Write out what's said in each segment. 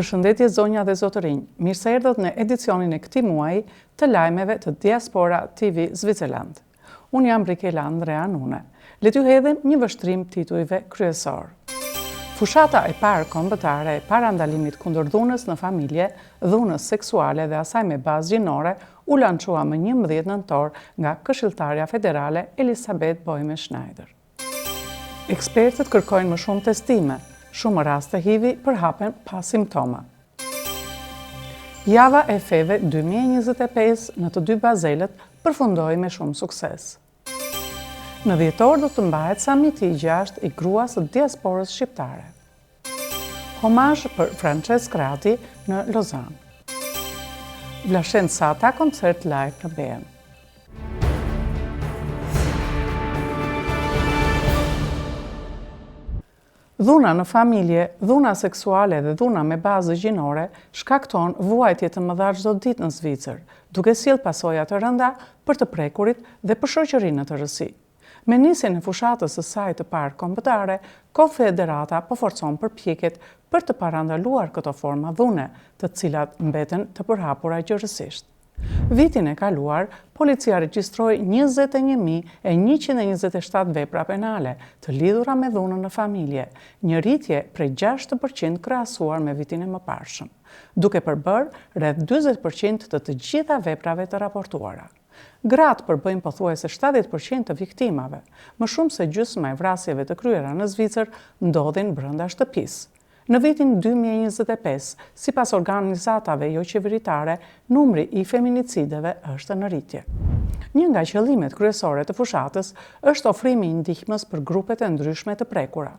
Përshëndetje zonja dhe zotërinj, mirë se erdhët në edicionin e këtij muaji të lajmeve të Diaspora TV Zviceland. Unë jam Rikela Andrea Nune. Le t'ju hedhim një vështrim titujve kryesor. Fushata e parë kombëtare e parandalimit kundër dhunës në familje, dhunës seksuale dhe asaj me bazë gjinore u lançua më 11 nëntor nga Këshilltarja Federale Elisabeth Boime-Schneider. Ekspertët kërkojnë më shumë testime. Shumë raste HIV përhapen pa simptoma. Java e feve 2025 në të dy bazelet përfundoi me shumë sukses. Në dhjetor do të mbahet samiti i 6 i gruas së diasporës shqiptare. Homazh për Francesc Rati në Lozan. Vlashen Sata koncert live në BM. Dhuna në familje, dhuna seksuale dhe dhuna me bazë gjinore shkakton vuajtje të mëdha çdo ditë në Zvicër, duke sjellë pasoja të rënda për të prekurit dhe për shoqërinë të rësi. Me nisjen e fushatës së saj të parë kombëtare, Konfederata po forcon përpjekjet për të parandaluar këto forma dhune, të cilat mbeten të përhapura gjërësisht. Vitin e kaluar, policia regjistroi 21.127 vepra penale të lidhura me dhunën në familje, një rritje prej 6% krahasuar me vitin e mëparshëm, duke përbërë rreth 40% të gjitha veprave të raportuara. Gratë përbëjnë pothuajse 70% të viktimave, më shumë se gjysma e vrasjeve të kryera në Zvicër ndodhin brenda shtëpisë. Në vitin 2025, sipas organizatave jo qeveritare, numri i feminicideve është në rritje. Një nga qëllimet kryesore të fushatës është ofrimi i ndihmës për grupet e ndryshme të prekura.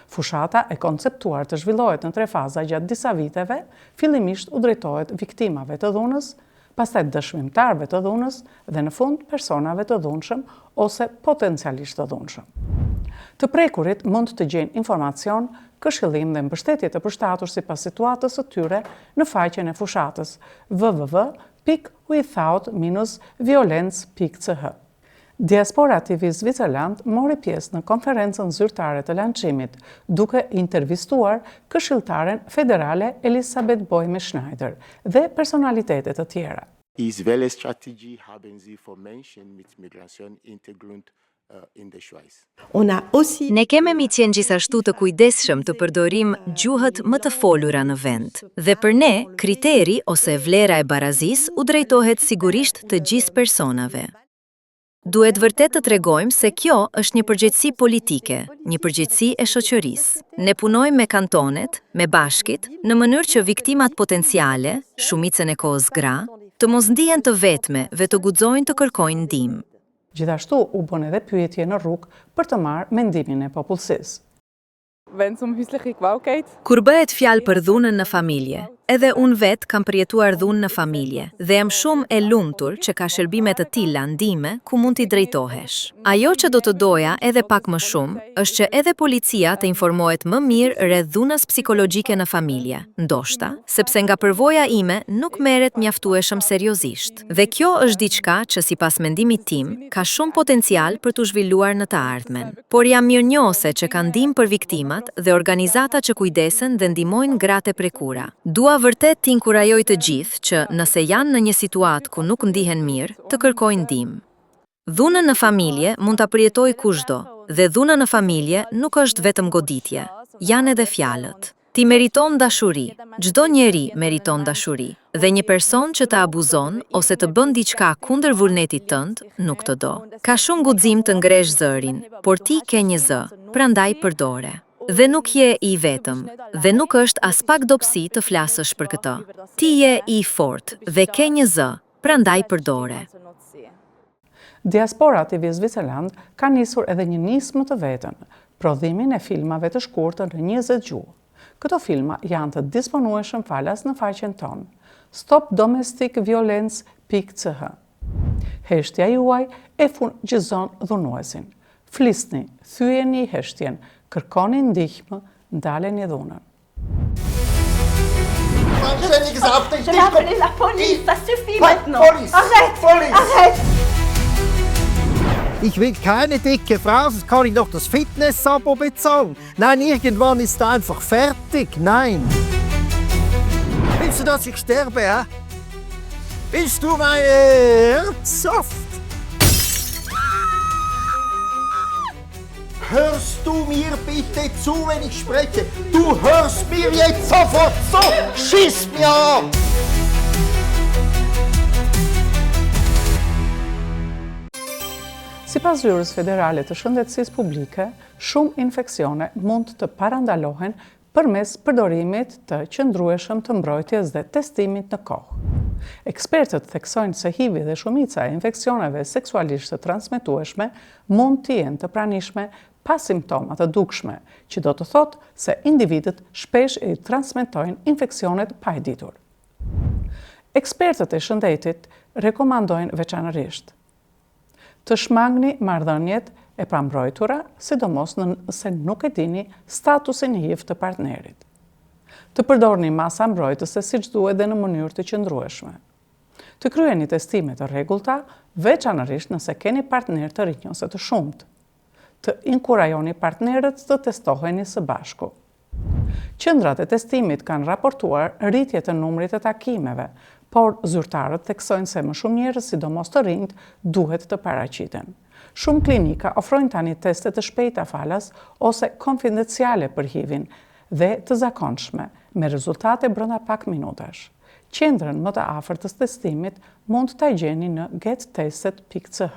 Fushata e konceptuar të zhvillohet në 3 faza gjatë disa viteve, fillimisht u drejtohet viktimave të dhunës, pastaj dëshmimtarëve të dhunës dhe në fund personave të dhunshëm ose potencialisht të dhunshëm. Të prekurit mund të gjejnë informacion, këshillim dhe mbështetje të përshtatur sipas situatës së tyre në faqen e fushatës www.without-violence.ch. Diaspora TV Zviceland mori pjesë në konferencën zyrtare të lançimit, duke intervistuar Këshilltaren Federale Elisabeth Boime-Schneider dhe personalitete të tjera. Is welche Strategie haben Sie für Menschen mit Migrationshintergrund in der Schweiz? Ne kemi qenë gjithashtu të kujdesshëm të përdorim gjuhët më të folura në vend. Dhe për ne, kriteri ose vlera e barazisë u drejtohet sigurisht të gjithë personave. Duhet vërtet të tregojmë se kjo është një përgjegjësi politike, një përgjegjësi e shoqërisë. Ne punojmë me kantonet, me bashkit, në mënyrë që viktimat potenciale, shumicën e kohës gra, të mos ndihen të vetme dhe të guxojnë të kërkojnë ndihmë. Gjithashtu u bën edhe pyetje në rrugë për të marrë mendimin e popullsisë. Kur bëhet fjalë për dhunën në familje, edhe unë vetë kam përjetuar dhunë në familje dhe jam shumë e lumtur që ka shërbime të tilla ndihme ku mund t'i drejtohesh. Ajo që do të doja edhe pak më shumë është që edhe policia të informohet më mirë rreth dhunës psikologjike në familje, ndoshta sepse nga përvoja ime nuk merret mjaftueshëm seriozisht. Dhe kjo është diçka që sipas mendimit tim ka shumë potencial për t'u zhvilluar në të ardhmen. Por jam mirënjohëse që ka ndihmë për viktimat dhe organizata që kujdesen dhe ndihmojnë gratë e prekura. Dua vërtet t'inkurajoj të gjithë që nëse janë në një situatë ku nuk ndihen mirë, të kërkojnë ndihmë. Dhunën në familje mund ta përjetojë kushdo, dhe dhuna në familje nuk është vetëm goditje, janë edhe fjalët. Ti meriton dashuri, çdo njeri meriton dashuri, dhe një person që të abuzon ose të bën diçka kundër vullnetit tënd, nuk të do. Ka shumë guxim të ngresh zërin, por ti ke një zë, prandaj përdore. Dhe nuk je i vetëm, dhe nuk është as pak dobësi të flasësh për këtë. Ti je i fortë dhe ke një zë, prandaj përdore. Diaspora TV Zviceland ka nisur edhe një nismë të vetën, prodhimin e filmave të shkurtër në 20 gjuhë. Këto filma janë të disponueshëm falas në faqen tonë, stopdomesticviolence.ch. Heshtja juaj e fuqizon dhunuesin. Flisni, thyeni heshtjen, kërkoni ndihmë, ndaleni dhunën. Ich will keine dicke Frau, sonst kann ich doch das Fitness-Abo bezahlen. Nein, irgendwann ist es einfach fertig. Nein. dass ich sterbe, ja? Bist du mein Herzsaft? Hörst du mir bitte zu, wenn ich spreche? Du hörst mir jetzt sofort zu! Schiss mir ab! Sipas Zyrës Federale të Shëndetësisë Publike, shumë infeksione mund të parandalohen përmes përdorimit të qëndrueshëm të mbrojtjes dhe testimit në kohë. Ekspertët theksojnë se HIV dhe shumica e infeksioneve seksualisht të transmetueshme mund të jenë të pranishme pa simptoma të dukshme, që do të thotë se individët shpesh i transmetojnë infeksionet pa e ditur. Ekspertët e shëndetit rekomandojnë veçanërisht të shmangni marrëdhëniet e pambrojtura, sidomos nëse nuk e dini statusin HIV të partnerit. Të përdorni masa mbrojtëse siç duhet dhe në mënyrë të qëndrueshme. Të kryeni testime të rregullta, veçanërisht nëse keni partner të rinj ose të shumt. Të inkurajoni partnerët të testoheni së bashku. Qendrat e testimit kanë raportuar rritje të numrit të takimeve, por zyrtarët theksojnë se më shumë njerëz, sidomos të rinjt, duhet të paraqiten. Shumë klinika ofrojnë tani teste të shpejta falas ose konfidenciale për HIV-in dhe të zakonshme, me rezultate brenda pak minutash. Qendrën më të afërt të testimit mund ta gjeni në gettestet.ch.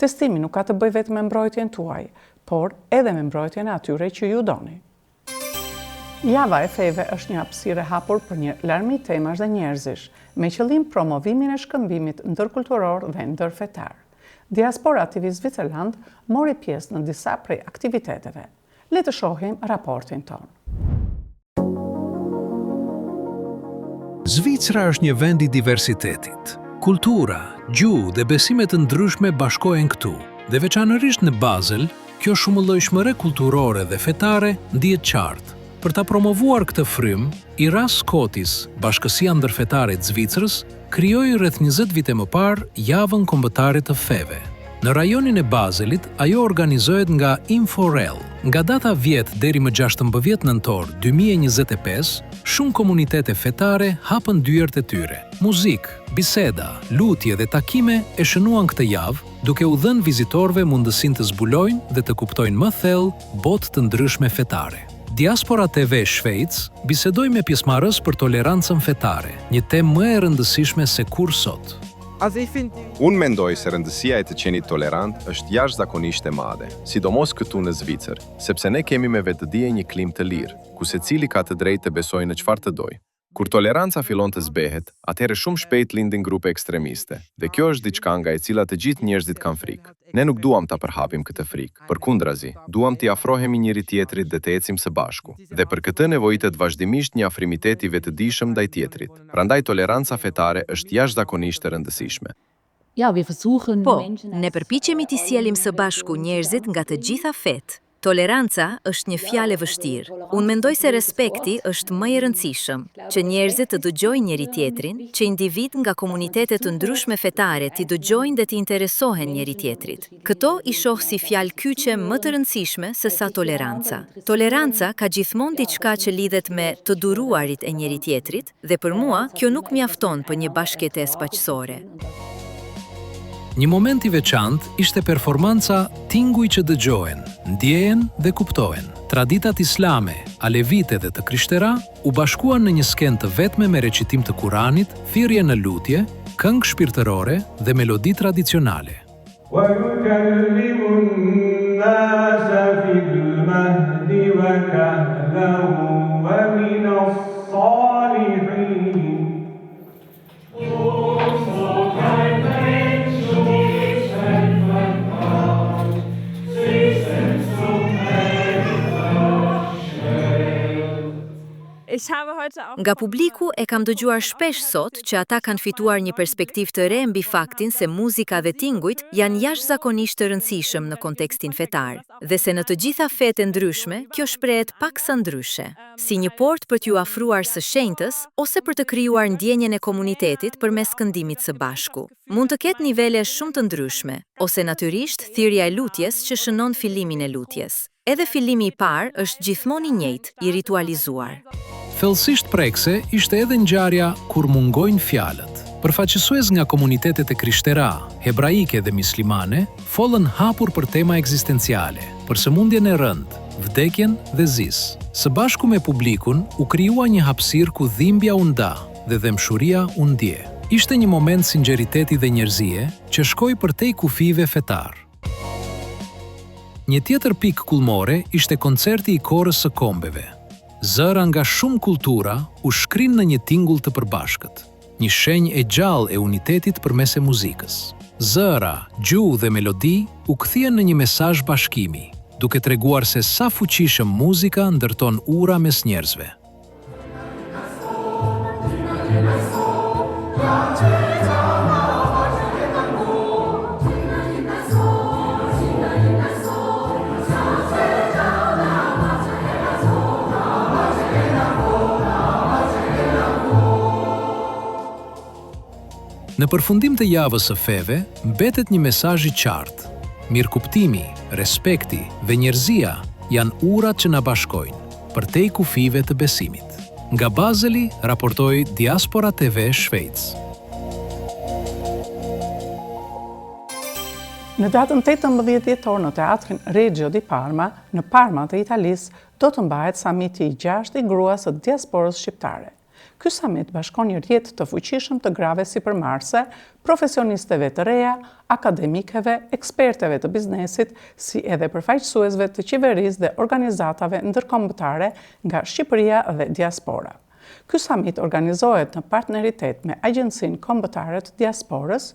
Testimi nuk ka të bëjë vetëm me mbrojtjen tuaj, por edhe me mbrojtjen e atyre që ju doni. Java e feve është një hapësirë e hapur për një larmi temash dhe njerëzish, me qëllim promovimin e shkëmbimit ndërkulturor dhe ndërfetar. Diaspora TV Zvicërland mori pjesë në disa prej aktiviteteve. Le të shohim raportin ton. Zvicra është një vend i diversitetit. Kultura, gjuhë dhe besime të ndryshme bashkohen këtu, dhe veçanërisht në Basel, kjo shumëllojshmëre kulturore dhe fetare ndihet qartë. Për ta promovuar këtë frym, Iras Skotis, Bashkësia Ndërfetare e Zvicrës, krijoi rreth 20 vite më parë Javën Kombëtare të Feve. Në rajonin e Baselit, ajo organizohet nga Inforel. Nga data 10 deri më 16 nëntor 2025, shumë komunitete fetare hapën dyert e tyre. Muzikë, biseda, lutje dhe takime e shënuan këtë javë, duke u dhënë vizitorëve mundësinë të zbulojnë dhe të kuptojnë më thellë botë të ndryshme fetare. Diaspora TV Shvejc bisedoi me pjesëmarrës për tolerancën fetare, një temë më e rëndësishme se kur sot. Unë mendoj se rëndësia e të qenit tolerant është jashtëzakonisht e madhe, sidomos këtu në Zvicër, sepse ne kemi me vetëdije një klimë të lirë, ku secili ka të drejtë të besojë në çfarë të dojë. Kur toleranca fillon të zbehet, atëherë shumë shpejt lindin grupe ekstremiste, dhe kjo është diçka nga e cila të gjithë njerëzit kanë frikë. Ne nuk duam ta përhapim këtë frikë, përkundrazi, duam t'i afrohemi njëri tjetrit dhe të ecim së bashku. Dhe për këtë nevojitet vazhdimisht një afrimitet i vetëdijshëm ndaj tjetrit. Prandaj toleranca fetare është jashtëzakonisht e rëndësishme. Po, ne përpiqemi t'i sjellim së bashku njerëzit nga të gjitha fetë. Toleranca është një fjalë e vështirë. Unë mendoj se respekti është më i rëndësishëm, që njerëzit të dëgjojnë njëri tjetrin, që individ nga komunitete të ndryshme fetare t'i dëgjojnë dhe t'i interesohen njëri tjetrit. Këto i shoh si fjalë kyçe më të rëndësishme se sa toleranca. Toleranca ka gjithmonë diçka që lidhet me të duruarit e njëri tjetrit, dhe për mua kjo nuk mjafton për një bashkëtesë paqësore. Një moment i veçantë ishte performanca Tinguj që dëgjohen, ndjehen dhe kuptohen. Traditat islame, alevite dhe të krishtera u bashkuan në një skenë të vetme me recitim të Kuranit, thirrje në lutje, këngë shpirtërore dhe melodi tradicionale. Nga publiku e kam dëgjuar shpesh sot që ata kanë fituar një perspektivë të re mbi faktin se muzika dhe tingujt janë jashtëzakonisht të rëndësishëm në kontekstin fetar, dhe se në të gjitha fetë ndryshme kjo shprehet paksa ndryshe, si një portë për t'ju afruar së shenjtës ose për të krijuar ndjenjen e komunitetit përmes këndimit së bashku. Mund të ketë nivele shumë të ndryshme, ose natyrisht thirrja e lutjes që shënon fillimin e lutjes. Edhe fillimi i parë është gjithmonë i njëjtë, i ritualizuar. Thellësisht prekse ishte edhe ngjarja kur mungojnë fjalët. Përfaqësues nga komunitetet e krishtera, hebraike dhe muslimane, folën hapur për tema ekzistenciale, për sëmundjen e rënd, vdekjen dhe zis. Së bashku me publikun, u krijua një hapësirë ku dhimbja u nda dhe dëmshuria u ndje. Ishte një moment sinqeriteti dhe njerëzie që shkoi përtej kufive fetar. Një tjetër pikë kulmore ishte koncerti i Korës së Kombeve. Zëra nga shumë kultura u shkrin në një tingull të përbashkët, një shenjë e gjallë e unitetit përmes e muzikës. Zëra, gjuhë dhe melodi u kthyen në një mesazh bashkimi, duke treguar se sa fuqishëm muzika ndërton ura mes njerëzve. Në përfundim të javës së feve, mbetet një mesazh i qartë. Mirëkuptimi, respekti dhe njerëzia janë urat që na bashkojnë, përtej kufive të besimit. Nga Baseli, raportoi Diaspora TV Shvejc. Në datën 18 dhjetor në teatrin Reggio di Parma, në Parma të Italisë, do të mbahet samiti i 6 i gruas së diasporës shqiptare. Ky samit bashkon një rrjet të fuqishëm të grave sipërmarrëse, profesionisteve të reja, akademikeve, eksperteve të biznesit, si edhe përfaqësuesve të qeverisë dhe organizatave ndërkombëtare nga Shqipëria dhe diaspora. Ky samit organizohet në partneritet me Agjencinë Kombëtare të Diasporës,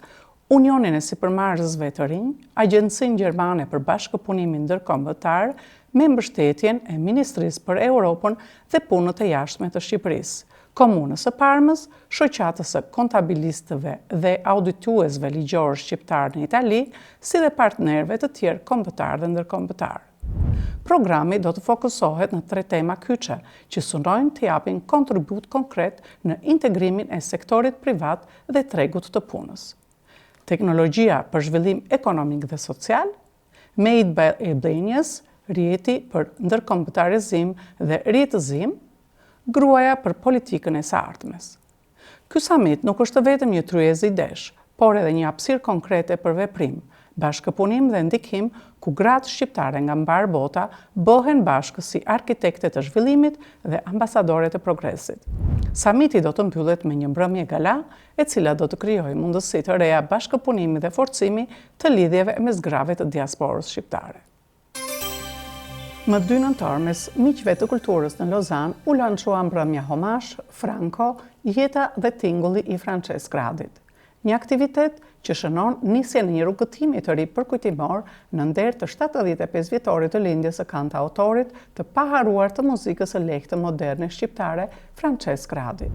Unionin e Sipërmarrësve të Rinj, Agjencinë Gjermane për Bashkëpunimin Ndërkombëtar, me mbështetjen e Ministrisë për Europën dhe Punët e Jashtme të Shqipërisë, Komunës së Parmës, Shoqatës së Kontabilistëve dhe Audituesve Ligjor Shqiptar në Itali, si dhe partnerëve të tjerë kombëtar dhe ndërkombëtar. Programi do të fokusohet në 3 tema kyçe, që synojnë të japin kontribut konkret në integrimin e sektorit privat dhe tregut të punës. Teknologjia për zhvillim ekonomik dhe social, Made by Albanians, rrjeti për ndërkombëtarizim dhe rjetëzim, gruaja për politikën e së ardhmes. Ky samit nuk është vetëm një tryezë idesh, por edhe një hapësirë konkrete për veprim, bashkëpunim dhe ndikim ku gratë shqiptare nga mbar bota bëhen bashkë si arkitekte të zhvillimit dhe ambasadore të progresit. Samiti do të mbyllet me një mbrëmje gala, e cila do të krijojë mundësi të reja bashkëpunimi dhe forcimi të lidhjeve mes grave të diasporës shqiptare. Më 2 nëntor, mes miqve të kulturës në Lozan, u lançua mbrëmja Homash, Franco, jeta dhe tingulli i Francesc Radit. Një aktivitet që shënon nisjen e një rrugëtimi të ri përkujtimor në nder të 75 vjetorit të lindjes së kantautorit të paharuar të muzikës së lehtë moderne shqiptare, Francesc Radi.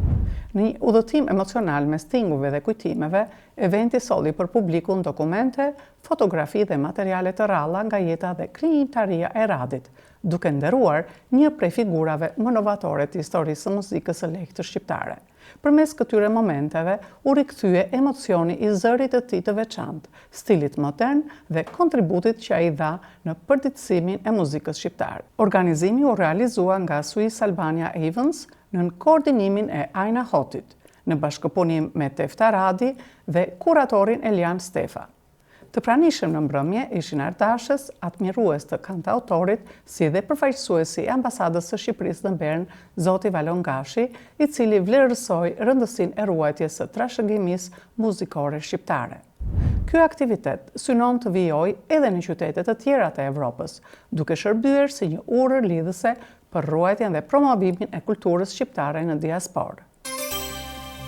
Në një udhëtim emocional mes tingujve dhe kujtimeve, eventi solli për publikun dokumente, fotografi dhe materiale të ralla nga jeta dhe krijimtaria e Radit, duke nderuar një prej figurave më novatore të historisë së muzikës së lehtë shqiptare. Përmes këtyre momenteve, u rikthye emocioni i zërit të tij të veçantë, stilit modern dhe kontributit që ai dha në përditësimin e muzikës shqiptare. Organizimi u realizua nga Swiss Albania Events në koordinimin e Aina Hotit, në bashkëpunim me Tefta Radi dhe kuratorin Elian Stefa. Të pranishëm në mbrëmje ishin artashës, admirues të kantautorit, si dhe përfaqësuesi i ambasadës së Shqipërisë në Bern, Zoti Valon Gashi, i cili vlerësoi rëndësinë e ruajtjes së trashëgimisë muzikore shqiptare. Ky aktivitet synon të vijojë edhe në qytete të tjera të Evropës, duke shërbyer si një urër lidhëse për ruajtjen dhe promovimin e kulturës shqiptare në diasporë.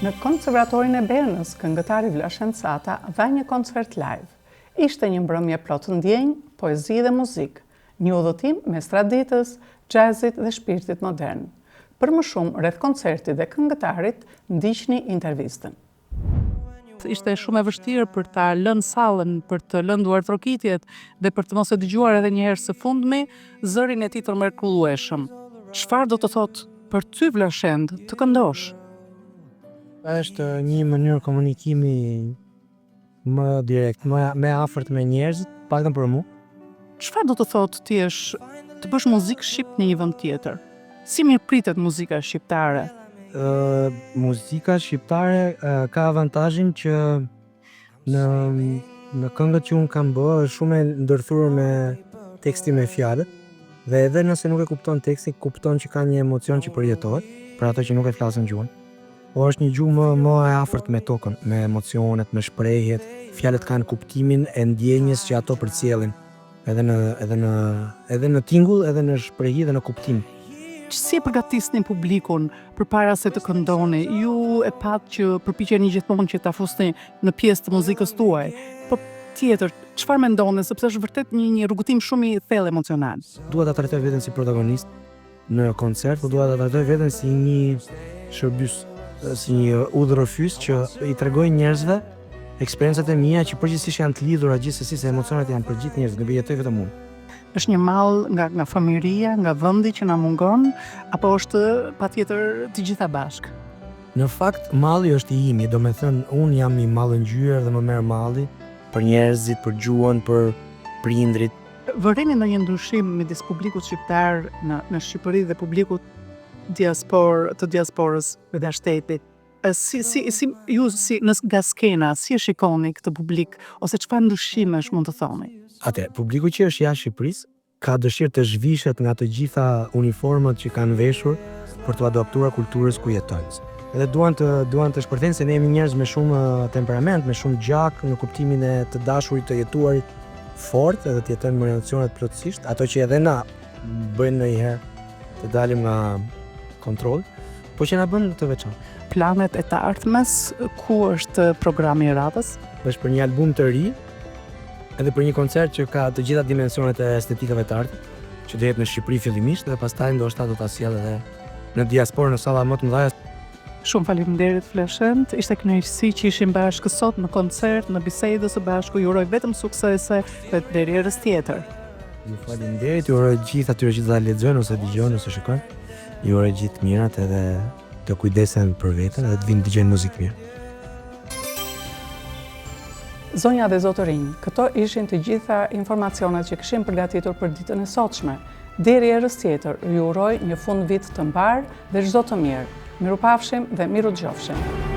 Në Konservatorin e Bernës, këngëtari Vlashen Sata dha një koncert live. Ishte një mbrëmje plot ndjenjë, poezi dhe muzikë, një udhëtim mes traditës, jazzit dhe shpirtit modern. Për më shumë rreth koncertit dhe këngëtarit, ndiqni intervistën. Ishte shumë e vështirë për ta lënë sallën, për të lënduar trokitjet dhe për të mos e dëgjuar edhe një herë së fundmi zërin e tij të mrekullueshëm. Çfarë do të thotë për ty Vlashend të këndosh? Është një mënyrë komunikimi më direkt, më afërt me njerëzit, paktën për mua. Çfarë do të thotë ti të bësh muzikë shqip në një vend tjetër? Si mirë pritet muzika shqiptare? Muzika shqiptare ka avantazhin që në këngët që unë kam bërë është shumë e ndërthurur me teksti me fjalët dhe edhe nëse nuk e kupton tekstin, kupton që ka një emocion që përjetohet për ato që nuk e flasën gjuhën. Po është një gjuhë më e afërt me tokën, me emocionet, me shprehjet, fjalët kanë kuptimin e ndjenjes që ato përcjellin, edhe në tingull, edhe në shprehje dhe në kuptim. Si e përgatisni publikun përpara se të këndoni? Ju e pat që përpiqeni gjithmonë që ta fusni në pjesë të muzikës tuaj. Po tjetër, çfarë mendoni, sepse është vërtet një rrugëtim shumë i thellë emocional. Dua ta trajtoj veten si protagonist në koncert, po dua ta trajtoj veten si një shërbys, si një udhërofys që i tregoj njerëzve eksperiencat e mia që përgjithsisht janë të lidhura gjithsesi se emocionet janë për gjithë njerëzit, nuk jetoj vetëm unë. Është një mall nga familjeria, nga vendi që na mungon, apo është patjetër të gjitha bashkë? Në fakt, malli është i imi, do me thënë, unë jam i mallëngjyer dhe më merr malli për njerëzit, për gjuhën, për prindrit. Vëreni ndonjë ndryshim midis publikut shqiptar në Shqipëri dhe publikut të diasporës dhe shtetit? Nga skena, si e shikoni këtë publik, ose çfarë ndryshimesh mund të thoni? Publiku që është jashtë Shqipërisë ka dëshirë të zhvishet nga të gjitha uniformat që kanë veshur për të adaptuar kulturës ku jetojnë. Edhe duan të shpërthejnë se ne jemi njerëz me shumë temperament, me shumë gjak në kuptimin e të dashurit të jetuarit fort edhe të jetojnë me relacionet plotësisht, ato që edhe na bëjnë ndonjëherë të dalim nga kontroll, po që na bën të veçantë. Planet e të ardhmes, ku është programi i radhës? Është për një album të ri, edhe për një koncert që ka të gjitha dimensionet e estetikave të artit, që do jetë në Shqipëri fillimisht dhe pastaj ndoshta do ta sjellë edhe në diasporë në salla më të mëdha. Shumë faleminderit Fleshent, ishte kënaqësi që ishim bashkë sot në koncert, në bisedë së bashku. Ju uroj vetëm suksese dhe deri herës tjetër. Ju faleminderit, ju uroj gjithë atyre që ta lexojnë ose dëgjojnë ose shikojnë. Ju uroj gjithë mirat edhe të kujdesen për veten dhe të vinë dëgjojnë muzikë mirë. Zonja dhe zotërinj, këto ishin të gjitha informacionet që kishim përgatitur për ditën e sotshme. Deri herës tjetër, ju uroj një fund vit të mbar dhe çdo të mirë. Mirupafshim dhe miru dëgjofshim.